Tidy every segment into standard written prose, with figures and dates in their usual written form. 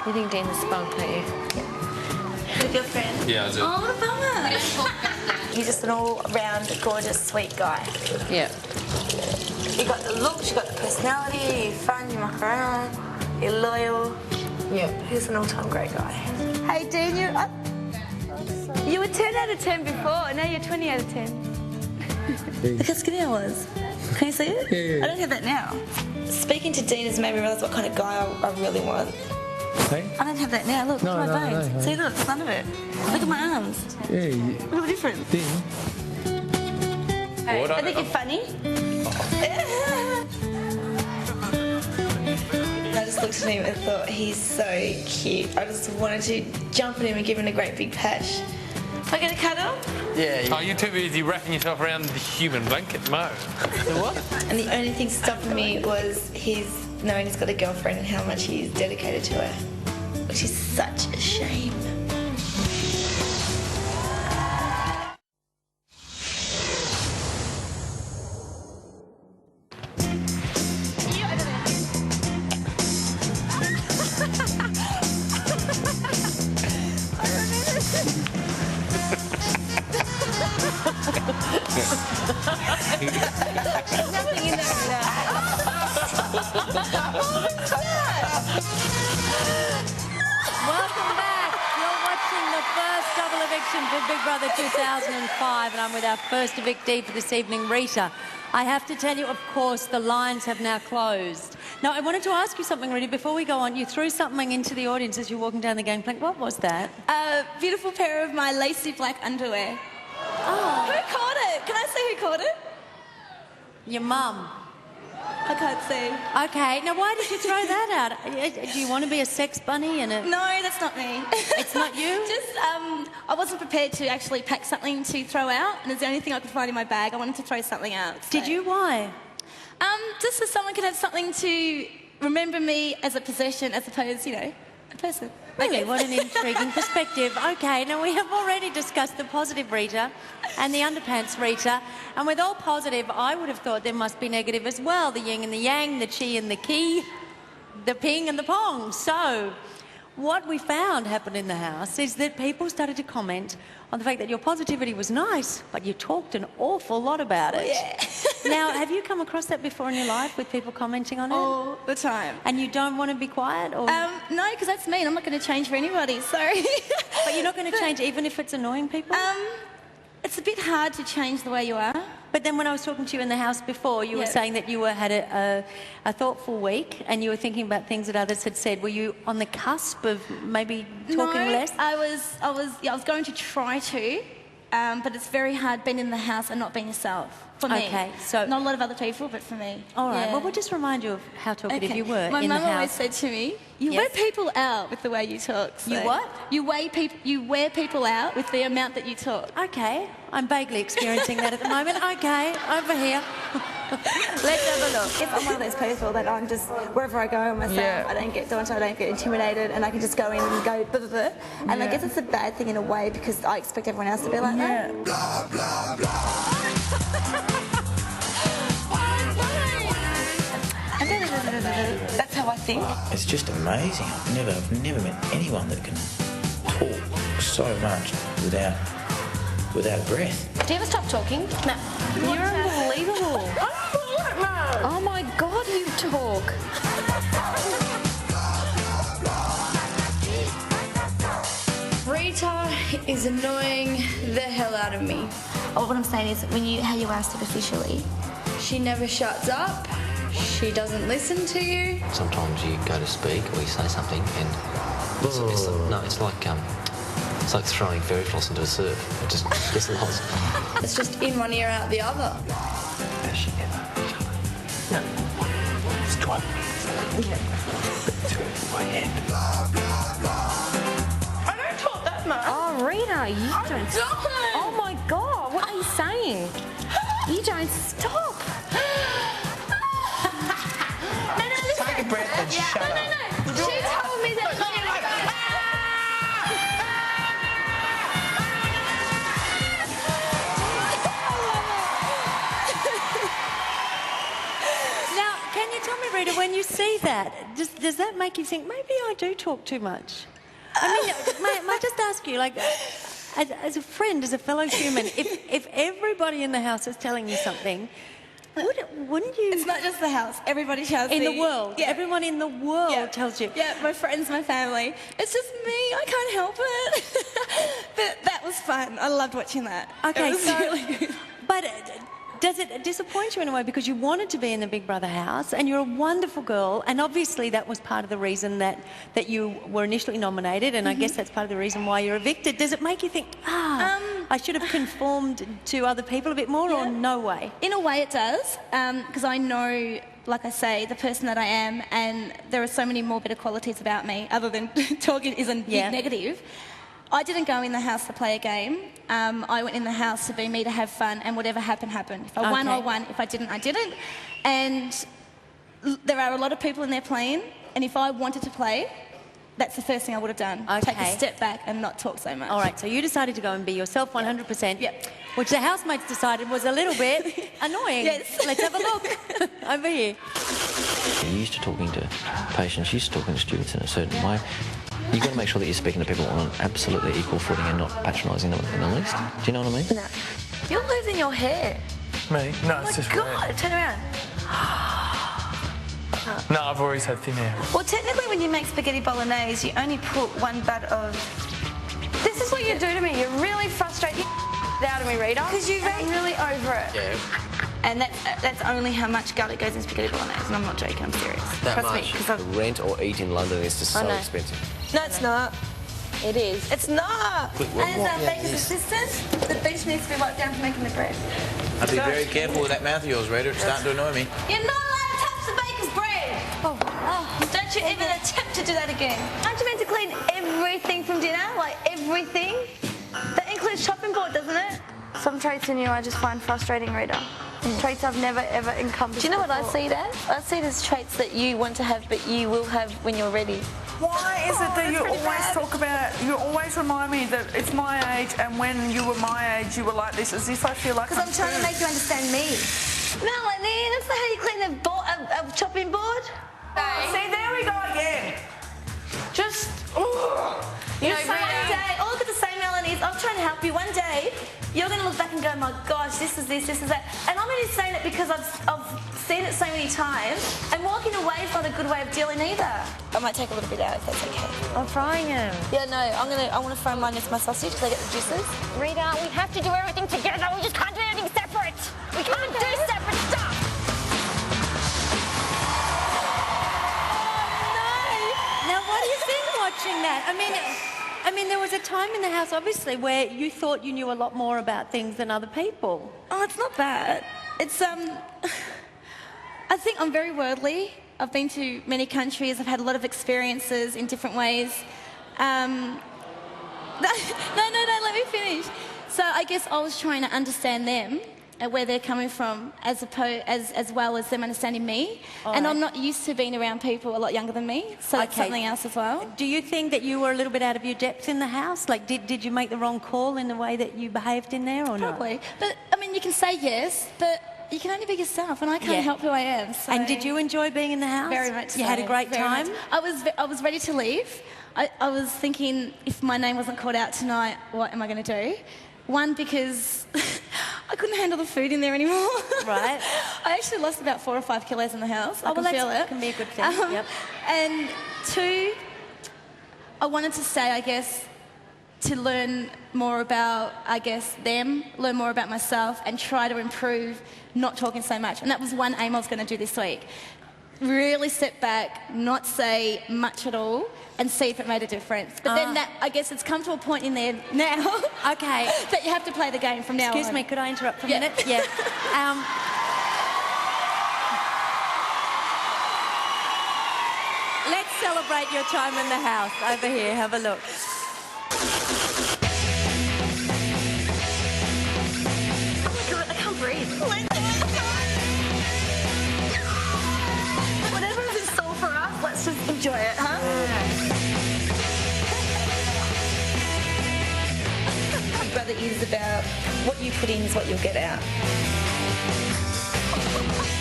You think Dean's a spunk, don't you? Your girlfriend? Yeah, I do. Oh, what a bummer. You're just an all-round gorgeous, sweet guy. Yeah. You got the looks, you got the personality, you're fun, you muck around, you're loyal. Yeah. He's an all-time great guy. Hey, Dean, you were 10 out of 10 before, now you're 20 out of 10. Look how skinny I was. Can you see it? Yeah. I don't have that now. Speaking to Dean has made me realise what kind of guy I really want. Hey? I don't have that now. Look, No, look at my no, bones. no. See, look, it's none of it. Look at my arms. Yeah. Real different. Dean. What? I think you're funny. I just looked at him and thought, he's so cute. I just wanted to jump at him and give him a great big patch. Am I going to cuddle? Yeah. Oh, you're too busy wrapping yourself around the human blanket, Mo. The what? And the only thing stopping me was his knowing he's got a girlfriend and how much he's dedicated to her, which is such a shame. Nothing in there for that. Welcome back. You're watching the first double eviction for Big Brother 2005, and I'm with our first evictee for this evening, Rita. I have to tell you, of course, the lines have now closed. Now, I wanted to ask you something, Rita, before we go on. You threw something into the audience as you were walking down the gangplank. What was that? A beautiful pair of my lacy black underwear. Oh. Who caught it? Can I say who caught it? Your mum. I can't see. Okay, now why did you throw that out? Do you want to be a sex bunny and a... No, that's not me. It's not you? Just, I wasn't prepared to actually pack something to throw out, and it's the only thing I could find in my bag. I wanted to throw something out. So. Did you? Why? Just so someone can have something to remember me as a possession as opposed, you know, a person. Really, what an intriguing perspective. Okay, now we have already discussed the positive Rita and the underpants Rita, and with all positive, I would have thought there must be negative as well. The yin and the yang, the chi and the ki, the ping and the pong. So, what we found happened in the house is that people started to comment on the fact that your positivity was nice, but you talked an awful lot about it. Yeah. Now, have you come across that before in your life with people commenting on it? All the time. And you don't want to be quiet? Or... No, because that's me and I'm not going to change for anybody, sorry. But you're not going to change even if it's annoying people? It's a bit hard to change the way you are. But then when I was talking to you in the house before, you were saying that you had a thoughtful week and you were thinking about things that others had said. Were you on the cusp of maybe talking less? I was going to try to, but it's very hard being in the house and not being yourself. For me. Okay, so... Not a lot of other people, but for me. All right, yeah. well, we'll just remind you of how talkative you were My in the mum house. always said to me, you wear people out with the way you talk. So you what? You wear people out with the amount that you talk. Okay, I'm vaguely experiencing that at the moment. Okay, over here. Let's have a look. If I'm one of those people that I'm just, wherever I go myself, I don't get daunted, I don't get intimidated, and I can just go in and go blah, blah, blah. And I guess it's a bad thing in a way because I expect everyone else to be like that. Blah, blah, blah. That's how I think. It's just amazing. I've never met anyone that can talk so much without breath. Do you ever stop talking? No. You're unbelievable. Oh my God, you talk. Rita is annoying the hell out of me. What I'm saying is, how you are superficially. She never shuts up. She doesn't listen to you. Sometimes you go to speak or you say something and it's like throwing fairy floss into a surf. It just gets lost. It's just in one ear, out the other. Does she ever shut up? No. It's twice. Yeah. Through my head. Blah, blah, blah. I don't talk that much. Oh, Rita, you don't. Oh my God, what are you saying? You don't stop. Take a breath and shut up. No. She told me that she was... Now, can you tell me, Rita, when you see that, does that make you think maybe I do talk too much? I mean, may I just ask you, like, as a friend, as a fellow human, if everybody in the house is telling you something, wouldn't you? It's not just the house. Everybody tells me. In the world. Yeah. Everyone in the world tells you. Yeah, my friends, my family. It's just me. I can't help it. But that was fun. I loved watching that. Okay, it was really good. But does it disappoint you in a way because you wanted to be in the Big Brother house and you're a wonderful girl, and obviously that was part of the reason that you were initially nominated, and I guess that's part of the reason why you're evicted. Does it make you think, I should have conformed to other people a bit more, or no way? In a way it does, because I know, like I say, the person that I am, and there are so many more better qualities about me other than talking isn't negative. I didn't go in the house to play a game. I went in the house to be me, to have fun, and whatever happened, happened. If I won, I won. If I didn't, I didn't. And there are a lot of people in there playing, and if I wanted to play, that's the first thing I would have done. Okay. Take a step back and not talk so much. All right, so you decided to go and be yourself 100%, which the housemates decided was a little bit annoying. Yes. Let's have a look. Over here. You're used to talking to patients, you're used to talking to students in a certain way. You've got to make sure that you're speaking to people on an absolutely equal footing and not patronising them in the least. Do you know what I mean? No. You're losing your hair. Me? No, it's just God, red. turn around. No, I've always had thin hair. Well, technically, when you make spaghetti bolognese, you only put one bud of... This is what you do to me. You really frustrate the out of me, Rita. Because I'm really over it. Yeah. And that's only how much garlic goes in spaghetti bolognese, and I'm not joking, I'm serious. That Trust much. me, because Rent or eat in London is just so expensive. No, it's not. It is. It's not. And as a baker's assistant, the bench needs to be wiped down for making the bread. I'd be very careful with that mouth of yours, Rita. It's starting to annoy me. You're not allowed to touch the baker's bread. Don't you even attempt to do that again. Aren't you meant to clean everything from dinner? Like everything? That includes chopping board, doesn't it? Some traits in you I just find frustrating, Rita. Traits I've never ever encompassed. Do you know what I see it as? I see it as traits that you want to have, but you will have when you're ready. Why is it that you always talk about, you always remind me that it's my age, and when you were my age, you were like this, as if I feel like Because I'm trying to make you understand me. Melanie, that's not how you clean a chopping board. See, there we go again. Just, you know, one day, look at the same Melanies, I'm trying to help you. One day, you're going to look back and go, my gosh, this is this, this is that. And I'm only saying it because I've seen it so many times, and walking away is not a good way of dealing either. I might take a little bit out if that's okay. I'm frying him. Yeah, no, I want to fry mine into my sausage because I get the juices. Rita, we have to do everything together. We just can't do anything separate. We can't do separate stuff. Now, what do you think watching that? I mean, there was a time in the house, obviously, where you thought you knew a lot more about things than other people. Oh, it's not bad. It's, I think I'm very worldly. I've been to many countries. I've had a lot of experiences in different ways. No, let me finish. So I guess I was trying to understand them and where they're coming from as well as them understanding me. And I'm not used to being around people a lot younger than me, so that's something else as well. Do you think that you were a little bit out of your depth in the house? Like, did you make the wrong call in the way that you behaved in there, or not? Probably. But, I mean, you can say yes, but you can only be yourself, and I can't help who I am. So. And did you enjoy being in the house? Very much so. You had a great time? I was ready to leave. I was thinking, if my name wasn't called out tonight, what am I going to do? One, because I couldn't handle the food in there anymore. Right. I actually lost about 4 or 5 kilos in the house. I can feel it. That can be a good thing. Yep. And 2, I wanted to say, I guess, to learn more about, I guess, them, learn more about myself, and try to improve not talking so much. And that was one aim I was going to do this week. Really step back, not say much at all, and see if it made a difference. But then that, I guess it's come to a point in there now that you have to play the game from now on. Excuse me, could I interrupt for a minute? Yeah. Let's celebrate your time in the house. Over here, have a look. I can't breathe. Whatever is in store for us, let's just enjoy it, huh? Big Brother is about what you put in is what you'll get out.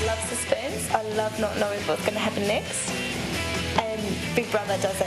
I love suspense. I love not knowing what's going to happen next. Big Brother does it.